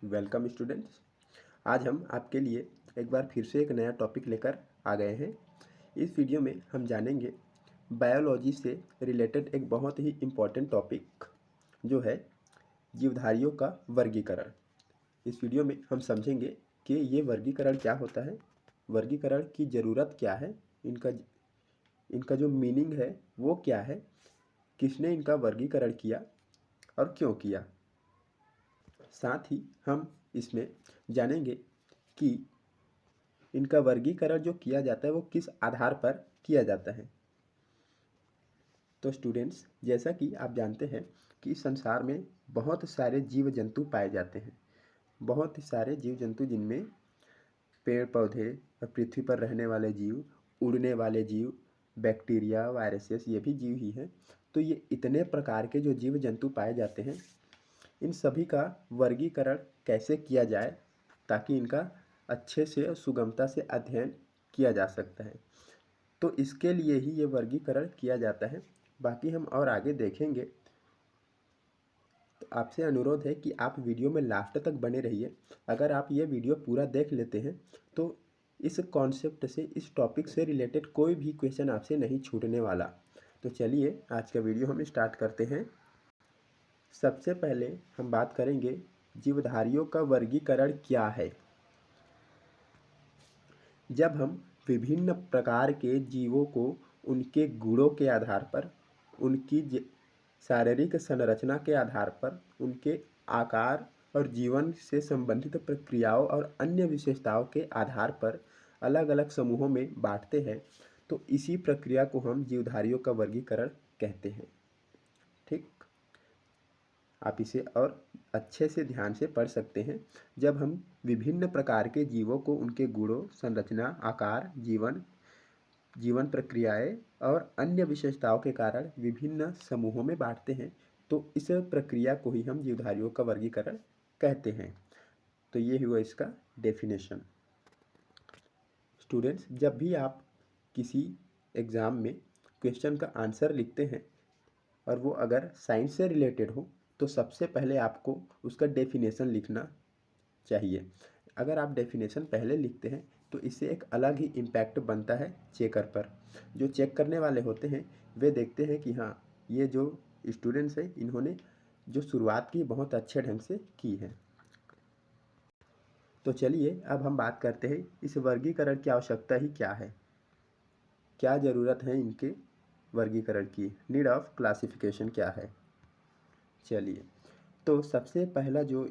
Welcome students. आज हम आपके लिए एक बार फिर से एक नया टॉपिक लेकर आ गए हैं। इस वीडियो में हम जानेंगे बायोलॉजी से रिलेटेड एक बहुत ही इम्पोर्टेंट टॉपिक जो है जीवधारियों का वर्गीकरण। इस वीडियो में हम समझेंगे कि ये वर्गीकरण क्या होता है, वर्गीकरण की ज़रूरत क्या है, इनका इनका जो मीनिंग है वो क्या है, किसने इनका वर्गीकरण किया और क्यों किया। साथ ही हम इसमें जानेंगे कि इनका वर्गीकरण जो किया जाता है वो किस आधार पर किया जाता है। तो स्टूडेंट्स, जैसा कि आप जानते हैं कि संसार में बहुत सारे जीव जंतु पाए जाते हैं। बहुत सारे जीव जंतु जिनमें पेड़ पौधे और पृथ्वी पर रहने वाले जीव, उड़ने वाले जीव, बैक्टीरिया, वायरसेस, ये भी जीव ही हैं। तो ये इतने प्रकार के जो जीव जंतु पाए जाते हैं, इन सभी का वर्गीकरण कैसे किया जाए ताकि इनका अच्छे से और सुगमता से अध्ययन किया जा सकता है, तो इसके लिए ही ये वर्गीकरण किया जाता है। बाकी हम और आगे देखेंगे। तो आपसे अनुरोध है कि आप वीडियो में लास्ट तक बने रहिए। अगर आप ये वीडियो पूरा देख लेते हैं तो इस कॉन्सेप्ट से, इस टॉपिक से रिलेटेड कोई भी क्वेश्चन आपसे नहीं छूटने वाला। तो चलिए आज का वीडियो हम स्टार्ट करते हैं। सबसे पहले हम बात करेंगे जीवधारियों का वर्गीकरण क्या है। जब हम विभिन्न प्रकार के जीवों को उनके गुणों के आधार पर, उनकी शारीरिक संरचना के आधार पर, उनके आकार और जीवन से संबंधित प्रक्रियाओं और अन्य विशेषताओं के आधार पर अलग अलग समूहों में बांटते हैं, तो इसी प्रक्रिया को हम जीवधारियों का वर्गीकरण कहते हैं। ठीक, आप इसे और अच्छे से ध्यान से पढ़ सकते हैं। जब हम विभिन्न प्रकार के जीवों को उनके गुणों, संरचना, आकार, जीवन प्रक्रियाएं और अन्य विशेषताओं के कारण विभिन्न समूहों में बांटते हैं, तो इस प्रक्रिया को ही हम जीवधारियों का वर्गीकरण कहते हैं। तो ये हुआ इसका डेफिनेशन। स्टूडेंट्स, जब भी आप किसी एग्ज़ाम में क्वेश्चन का आंसर लिखते हैं और वो अगर साइंस से रिलेटेड हो, तो सबसे पहले आपको उसका डेफिनेशन लिखना चाहिए। अगर आप डेफिनेशन पहले लिखते हैं तो इससे एक अलग ही इम्पैक्ट बनता है चेकर पर। जो चेक करने वाले होते हैं वे देखते हैं कि हाँ, ये जो स्टूडेंट्स हैं इन्होंने जो शुरुआत की बहुत अच्छे ढंग से की है। तो चलिए अब हम बात करते हैं इस वर्गीकरण की आवश्यकता ही क्या है, क्या ज़रूरत है इनके वर्गीकरण की, नीड ऑफ क्लासिफिकेशन क्या है। चलिए, तो सबसे पहला जो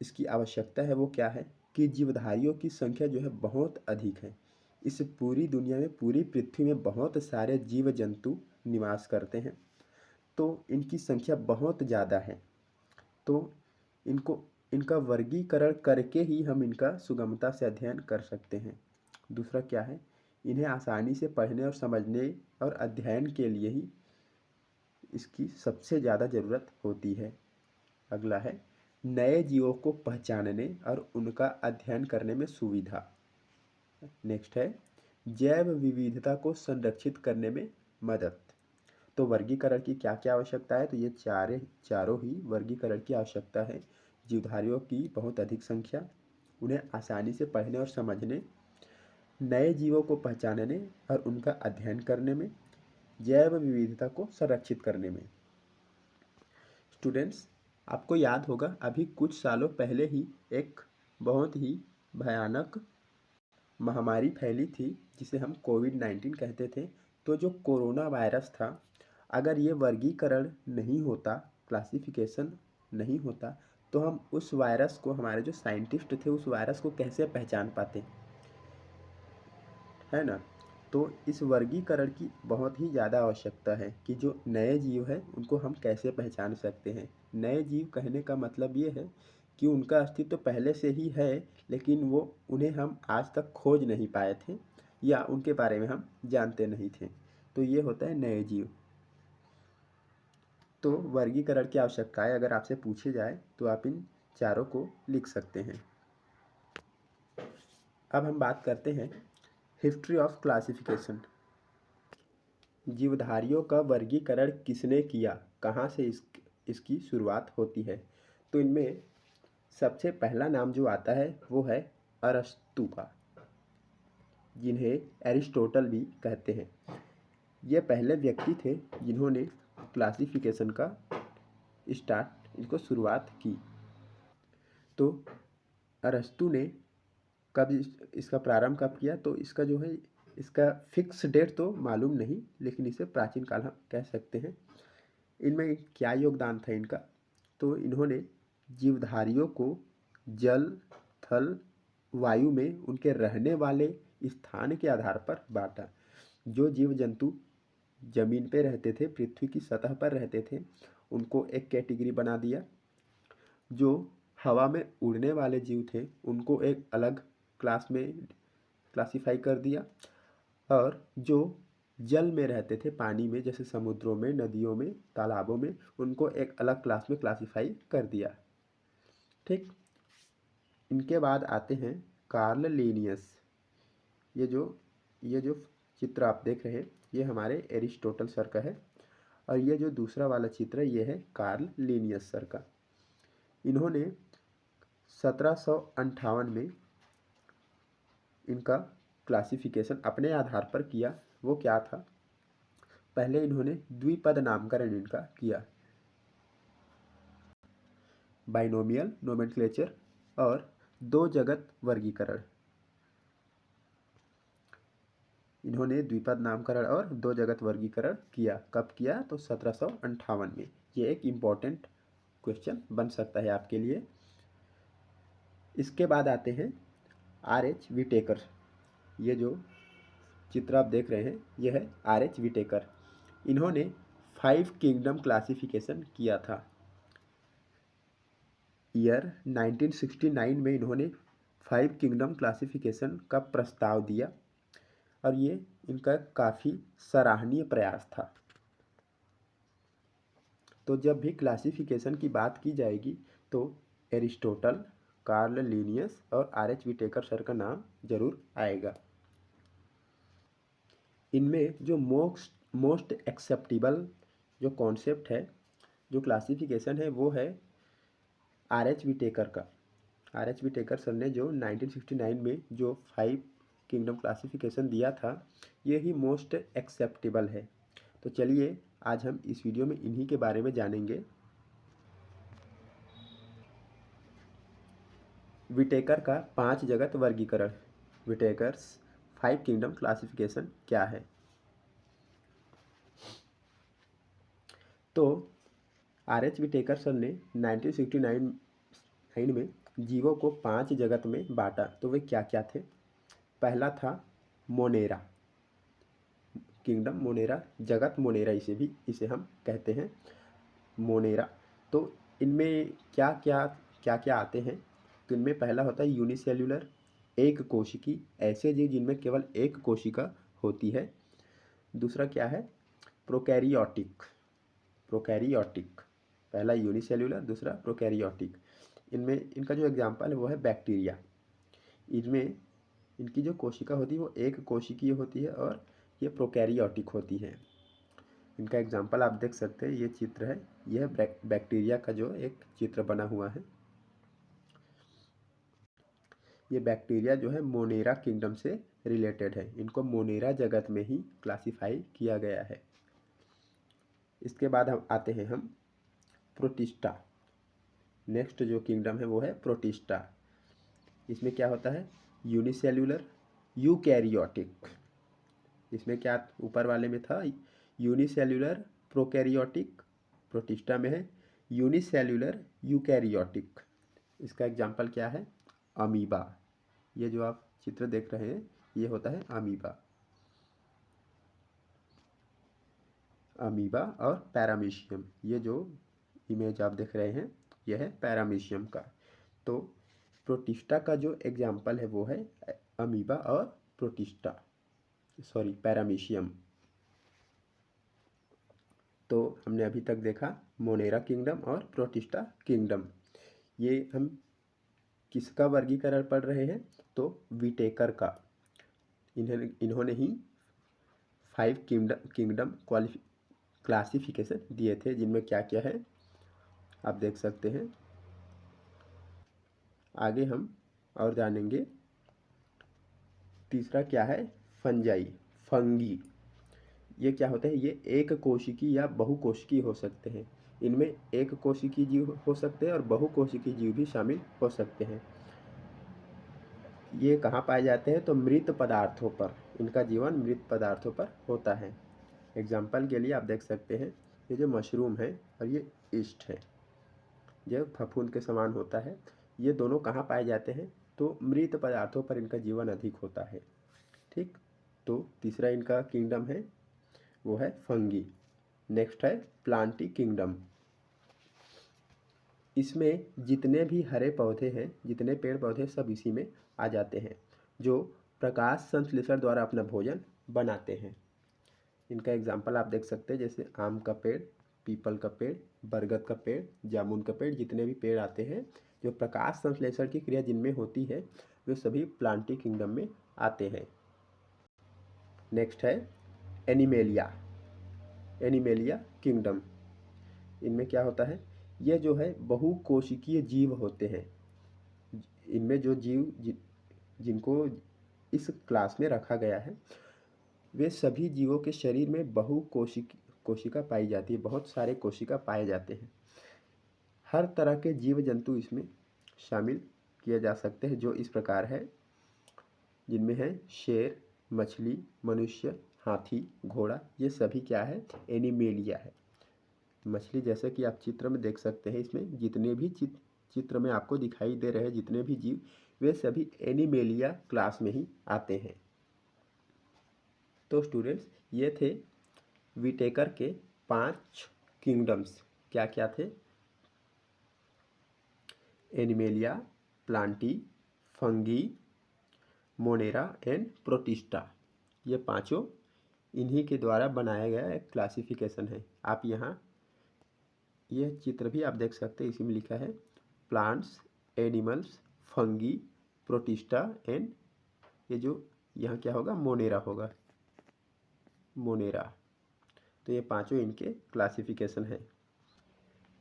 इसकी आवश्यकता है वो क्या है कि जीवधारियों की संख्या जो है बहुत अधिक है। इस पूरी दुनिया में, पूरी पृथ्वी में बहुत सारे जीव जंतु निवास करते हैं, तो इनकी संख्या बहुत ज़्यादा है। तो इनका वर्गीकरण करके ही हम इनका सुगमता से अध्ययन कर सकते हैं। दूसरा क्या है, इन्हें आसानी से पढ़ने और समझने और अध्ययन के लिए ही इसकी सबसे ज़्यादा ज़रूरत होती है। अगला है नए जीवों को पहचानने और उनका अध्ययन करने में सुविधा। नेक्स्ट है जैव विविधता को संरक्षित करने में मदद। तो वर्गीकरण की क्या क्या आवश्यकता है, तो ये चारों ही वर्गीकरण की आवश्यकता है। जीवधारियों की बहुत अधिक संख्या, उन्हें आसानी से पढ़ने और समझने, नए जीवों को पहचानने और उनका अध्ययन करने में, जैव विविधता को संरक्षित करने में। स्टूडेंट्स, आपको याद होगा अभी कुछ सालों पहले ही एक बहुत ही भयानक महामारी फैली थी जिसे हम कोविड-19 कहते थे। तो जो कोरोना वायरस था, अगर ये वर्गीकरण नहीं होता, क्लासिफिकेशन नहीं होता, तो हम उस वायरस को, हमारे जो साइंटिस्ट थे उस वायरस को कैसे पहचान पाते, है ना। तो इस वर्गीकरण की बहुत ही ज़्यादा आवश्यकता है कि जो नए जीव हैं उनको हम कैसे पहचान सकते हैं। नए जीव कहने का मतलब ये है कि उनका अस्तित्व तो पहले से ही है, लेकिन उन्हें हम आज तक खोज नहीं पाए थे या उनके बारे में हम जानते नहीं थे। तो ये होता है नए जीव। तो वर्गीकरण की आवश्यकताएं अगर आपसे पूछे जाए तो आप इन चारों को लिख सकते हैं। अब हम बात करते हैं हिस्ट्री ऑफ क्लासिफिकेशन। जीवधारियों का वर्गीकरण किसने किया, कहाँ से इसकी शुरुआत होती है। तो इनमें सबसे पहला नाम जो आता है वो है अरस्तु का, जिन्हें एरिस्टोटल भी कहते हैं। ये पहले व्यक्ति थे जिन्होंने क्लासिफिकेशन का इसको शुरुआत की। तो अरस्तु ने कब इसका प्रारंभ कब किया, तो इसका जो है इसका फिक्स डेट तो मालूम नहीं, लेकिन इसे प्राचीन काल हम कह सकते हैं। इनमें क्या योगदान था इनका, तो इन्होंने जीवधारियों को जल, थल, वायु में उनके रहने वाले स्थान के आधार पर बांटा। जो जीव जंतु जमीन पे रहते थे, पृथ्वी की सतह पर रहते थे, उनको एक कैटेगरी बना दिया। जो हवा में उड़ने वाले जीव थे उनको एक अलग क्लास में क्लासिफाई कर दिया, और जो जल में रहते थे, पानी में, जैसे समुद्रों में, नदियों में, तालाबों में, उनको एक अलग क्लास में क्लासिफाई कर दिया। ठीक। इनके बाद आते हैं कार्ल लिनियस। ये जो चित्र आप देख रहे हैं ये हमारे एरिस्टोटल सर का है, और ये जो दूसरा वाला चित्र है ये है कार्ल लिनियस सर का। इन्होंने 1758 में इनका क्लासिफिकेशन अपने आधार पर किया। वो क्या था, पहले इन्होंने द्विपद नामकरण इनका किया, बाइनोमियल नोमेनक्लेचर और दो जगत वर्गीकरण। इन्होंने द्विपद नामकरण और दो जगत वर्गीकरण किया। कब किया, तो 1758 में। ये एक इम्पॉर्टेंट क्वेश्चन बन सकता है आपके लिए। इसके बाद आते हैं आर.एच. विटेकर। ये जो चित्र आप देख रहे हैं यह है आर.एच. विटेकर। इन्होंने 5 किंगडम क्लासिफिकेशन किया था। ईयर 1969 में इन्होंने 5 किंगडम क्लासिफिकेशन का प्रस्ताव दिया, और ये इनका काफ़ी सराहनीय प्रयास था। तो जब भी क्लासिफिकेशन की बात की जाएगी तो एरिस्टोटल, कार्ल लिनियस और आर.एच. विटेकर सर का नाम जरूर आएगा। इनमें जो मोस्ट एक्सेप्टेबल जो कॉन्सेप्ट है, जो क्लासिफिकेशन है, वो है आर.एच. विटेकर का। आर.एच. विटेकर सर ने जो 1969 में जो 5 किंगडम क्लासिफिकेशन दिया था, ये ही मोस्ट एक्सेप्टेबल है। तो चलिए आज हम इस वीडियो में इन्हीं के बारे में जानेंगे। विटेकर का 5 जगत वर्गीकरण, विटेकर्स 5 किंगडम क्लासिफिकेशन क्या है। तो आर.एच. विटेकर सर ने 1969 में जीवों को 5 जगत में बांटा। तो वे क्या क्या थे। पहला था मोनेरा, किंगडम मोनेरा, जगत मोनेरा इसे हम कहते हैं मोनेरा। तो इनमें क्या क्या आते हैं, तो इनमें पहला होता है यूनिसेल्युलर, एक कोशिकी, ऐसे जीव जिनमें केवल एक कोशिका होती है। दूसरा क्या है, प्रोकैरियोटिक। पहला यूनिसेल्युलर, दूसरा प्रोकैरियोटिक। इनमें इनका जो एग्जाम्पल है वो है बैक्टीरिया। इनमें इनकी जो कोशिका होती है वो एक कोशिकीय होती है, और ये प्रोकैरियोटिक होती है। इनका एग्जाम्पल आप देख सकते हैं, ये चित्र है, यह बैक्टीरिया का जो एक चित्र बना हुआ है। ये बैक्टीरिया जो है मोनेरा किंगडम से रिलेटेड है। इनको मोनेरा जगत में ही क्लासिफाई किया गया है। इसके बाद हम आते हैं प्रोटिस्टा। नेक्स्ट जो किंगडम है वो है प्रोटिस्टा। इसमें क्या होता है, यूनिसेल्युलर, यूकैरियोटिक। इसमें क्या ऊपर वाले में था यूनिसेल्युलर, प्रोकैरियोटिक, प्रोटिस्टा में है यूनिसेल्युलर यूकैरियोटिक। इसका एग्जाम्पल क्या है, अमीबा। ये जो आप चित्र देख रहे हैं ये होता है अमीबा और पैरामीशियम। ये जो इमेज आप देख रहे हैं यह है पैरामीशियम का। तो प्रोटिस्टा का जो एग्जाम्पल है वो है अमीबा और पैरामीशियम। तो हमने अभी तक देखा मोनेरा किंगडम और प्रोटिस्टा किंगडम। ये हम किसका वर्गीकरण पढ़ रहे हैं, तो विटेकर का। इन्होंने ही 5 किंगडम क्लासिफिकेशन दिए थे, जिनमें क्या क्या है आप देख सकते हैं। आगे हम और जानेंगे। तीसरा क्या है, फंजाई, फंगी। ये क्या होते हैं, ये एक कोशिकी या बहुकोशिकीय हो सकते हैं। इनमें एक कोशिकीय जीव हो सकते हैं और बहुकोशिकीय जीव भी शामिल हो सकते हैं। ये कहाँ पाए जाते हैं, तो मृत पदार्थों पर, इनका जीवन मृत पदार्थों पर होता है। एग्जाम्पल के लिए आप देख सकते हैं, ये जो मशरूम है और ये ईस्ट है, जो फफूंद के समान होता है, ये दोनों कहाँ पाए जाते हैं, तो मृत पदार्थों पर इनका जीवन अधिक होता है। ठीक, तो तीसरा इनका किंगडम है वो है फंगी। नेक्स्ट है प्लांटी किंगडम। इसमें जितने भी हरे पौधे हैं, जितने पेड़ पौधे, सब इसी में आ जाते हैं, जो प्रकाश संश्लेषण द्वारा अपना भोजन बनाते हैं। इनका एग्जाम्पल आप देख सकते हैं, जैसे आम का पेड़, पीपल का पेड़, बरगद का पेड़, जामुन का पेड़, जितने भी पेड़ आते हैं जो प्रकाश संश्लेषण की क्रिया जिनमें होती है, वे सभी प्लांटी किंगडम में आते हैं। नेक्स्ट है एनिमेलिया, एनिमेलिया किंगडम। इनमें क्या होता है, ये जो है बहुकोशिकीय जीव होते हैं। इनमें जो जीव जिनको इस क्लास में रखा गया है, वे सभी जीवों के शरीर में कोशिका पाई जाती है, बहुत सारे कोशिका पाए जाते हैं। हर तरह के जीव जंतु इसमें शामिल किए जा सकते हैं, जो इस प्रकार है, जिनमें है शेर, मछली, मनुष्य, हाथी, घोड़ा, ये सभी क्या है, एनिमेलिया है। मछली जैसे कि आप चित्र में देख सकते हैं, इसमें जितने भी चित्र में आपको दिखाई दे रहे हैं, जितने भी जीव, वे सभी एनिमेलिया क्लास में ही आते हैं। तो स्टूडेंट्स, ये थे विटेकर के 5 किंगडम्स। क्या क्या थे, animalia, Plantae, fungi, Monera and protista. ये पांचों इन्हीं के द्वारा बनाया गया एक क्लासिफिकेशन है। आप यहाँ ये चित्र भी आप देख सकते हैं, इसी में लिखा है plants, animals, fungi, protista and ये जो यहाँ क्या होगा, मोनेरा होगा, मोनेरा। तो ये पांचों इनके क्लासिफिकेशन है।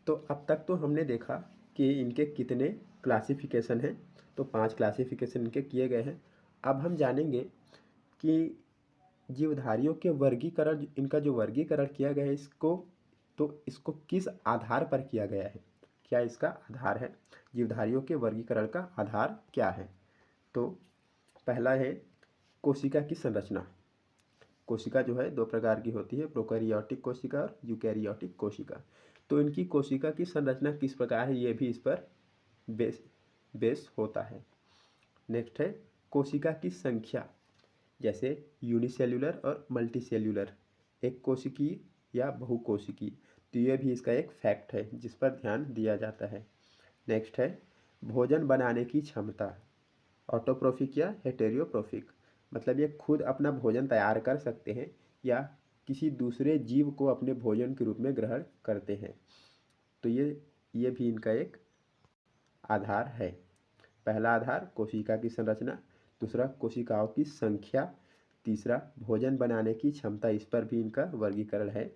तो अब तक तो हमने देखा कि इनके कितने क्लासिफिकेशन हैं। तो 5 क्लासिफिकेशन इनके किए गए हैं। अब हम जानेंगे कि जीवधारियों के वर्गीकरण, इनका जो वर्गीकरण किया गया है, इसको किस आधार पर किया गया है, क्या इसका आधार है, जीवधारियों के वर्गीकरण का आधार क्या है। तो पहला है कोशिका की संरचना। कोशिका जो है 2 प्रकार की होती है, प्रोकैरियोटिक कोशिका और यूकैरियोटिक कोशिका। तो इनकी कोशिका की संरचना किस प्रकार है, ये भी इस पर बेस होता है। नेक्स्ट है कोशिका की संख्या, जैसे यूनिसेल्युलर और मल्टीसेल्युलर, एक कोशिकीय या बहुकोशिकीय। तो ये भी इसका एक फैक्ट है जिस पर ध्यान दिया जाता है। नेक्स्ट है भोजन बनाने की क्षमता, ऑटोप्रोफिक या हेटेरोप्रोफिक, मतलब ये खुद अपना भोजन तैयार कर सकते हैं या किसी दूसरे जीव को अपने भोजन के रूप में ग्रहण करते हैं। तो ये भी इनका एक आधार है। पहला आधार कोशिका की संरचना, दूसरा कोशिकाओं की संख्या, तीसरा भोजन बनाने की क्षमता, इस पर भी इनका वर्गीकरण है।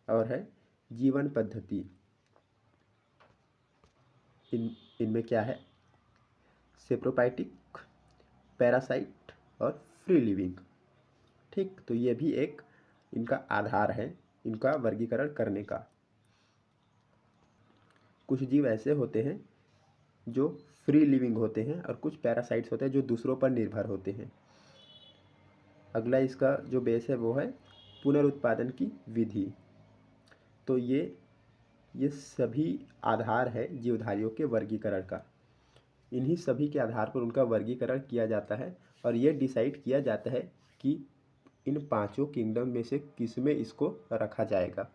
और है जीवन पद्धति, इनमें क्या है, सेप्रोफाइटिक, पैरासाइट और फ्री लिविंग। ठीक, तो ये भी एक इनका आधार है इनका वर्गीकरण करने का। कुछ जीव ऐसे होते हैं जो फ्री लिविंग होते हैं और कुछ पैरासाइट्स होते हैं जो दूसरों पर निर्भर होते हैं। अगला इसका जो बेस है वो है पुनरुत्पादन की विधि। तो ये सभी आधार है जीवधारियों के वर्गीकरण का। इन्हीं सभी के आधार पर उनका वर्गीकरण किया जाता है और ये डिसाइड किया जाता है कि इन पांचों किंगडम में से किस में इसको रखा जाएगा।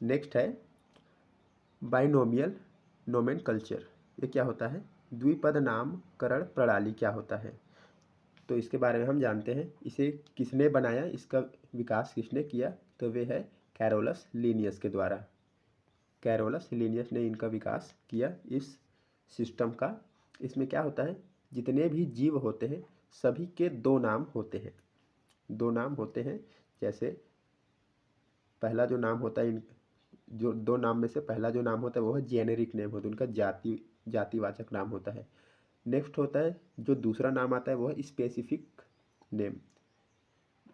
नेक्स्ट है बाइनोमियल नोमेनकल्चर। ये क्या होता है, द्विपद नामकरण प्रणाली क्या होता है, तो इसके बारे में हम जानते हैं। इसे किसने बनाया, इसका विकास किसने किया, तो वे है कैरोलस लीनियस के द्वारा। कैरोलस लीनियस ने इनका विकास किया इस सिस्टम का। इसमें क्या होता है, जितने भी जीव होते हैं सभी के 2 नाम होते हैं, 2 नाम होते हैं। जैसे पहला जो नाम होता है जो दो नाम में से पहला जो नाम होता है वो है जेनेरिक नेम होता है, उनका जातिवाचक नाम होता है। नेक्स्ट होता है जो दूसरा नाम आता है वो है स्पेसिफिक नेम,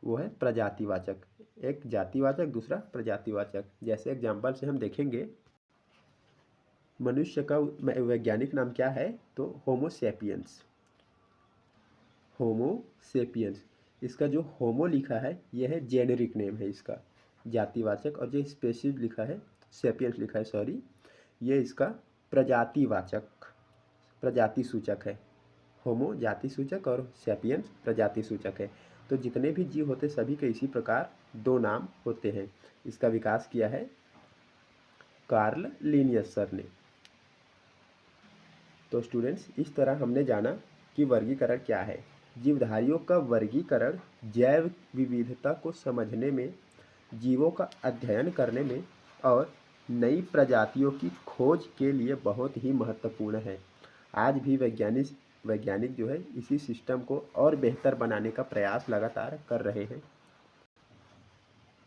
वो है प्रजातिवाचक। एक जातिवाचक, दूसरा प्रजातिवाचक। जैसे एग्जाम्पल से हम देखेंगे, मनुष्य का वैज्ञानिक नाम क्या है, तो होमोसेपियंस। होमोसेपियंस, इसका जो होमो लिखा है यह है जेनेरिक नेम है इसका, जातिवाचक, और जो स्पेसिस लिखा है, सेपियंस लिखा है सॉरी, ये इसका प्रजातिवाचक, प्रजाति सूचक है। होमो जाति सूचक और सेपियंस प्रजाति सूचक है। तो जितने भी जीव होते सभी के इसी प्रकार दो नाम होते हैं। इसका विकास किया है कार्ल लिनियस सर ने। तो स्टूडेंट्स, इस तरह हमने जाना कि वर्गीकरण क्या है। जीवधारियों का वर्गीकरण जैव विविधता को समझने में, जीवों का अध्ययन करने में और नई प्रजातियों की खोज के लिए बहुत ही महत्वपूर्ण है। आज भी वैज्ञानिक जो है इसी सिस्टम को और बेहतर बनाने का प्रयास लगातार कर रहे हैं,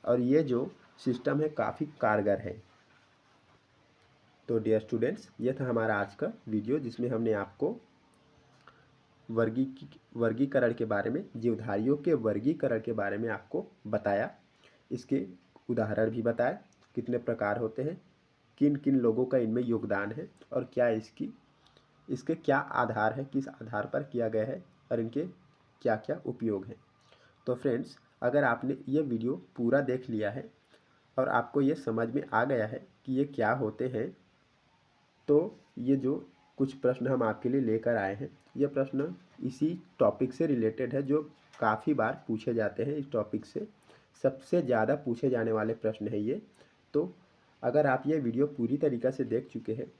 और ये जो सिस्टम है काफ़ी कारगर है। तो डियर स्टूडेंट्स, ये था हमारा आज का वीडियो जिसमें हमने आपको वर्गीकरण के बारे में, जीवधारियों के वर्गीकरण के बारे में आपको बताया। इसके उदाहरण भी बताए, कितने प्रकार होते हैं, किन किन लोगों का इनमें योगदान है और क्या इसके क्या आधार है, किस आधार पर किया गया है और इनके क्या क्या उपयोग हैं। तो फ्रेंड्स, अगर आपने ये वीडियो पूरा देख लिया है और आपको ये समझ में आ गया है कि ये क्या होते हैं, तो ये जो कुछ प्रश्न हम आपके लिए लेकर आए हैं, ये प्रश्न इसी टॉपिक से रिलेटेड है जो काफ़ी बार पूछे जाते हैं। इस टॉपिक से सबसे ज़्यादा पूछे जाने वाले प्रश्न है ये। तो अगर आप ये वीडियो पूरी तरीक़ा से देख चुके हैं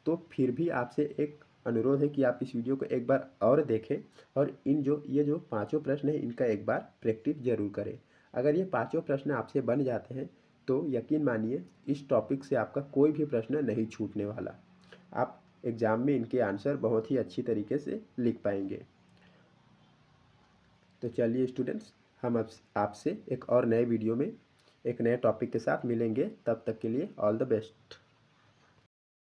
तो फिर भी आपसे एक अनुरोध है कि आप इस वीडियो को एक बार और देखें और ये जो पांचों प्रश्न हैं इनका एक बार प्रैक्टिस ज़रूर करें। अगर ये पांचों प्रश्न आपसे बन जाते हैं तो यकीन मानिए इस टॉपिक से आपका कोई भी प्रश्न नहीं छूटने वाला। आप एग्ज़ाम में इनके आंसर बहुत ही अच्छी तरीके से लिख पाएंगे। तो चलिए स्टूडेंट्स, हम अब आपसे एक और नए वीडियो में एक नए टॉपिक के साथ मिलेंगे। तब तक के लिए ऑल द बेस्ट।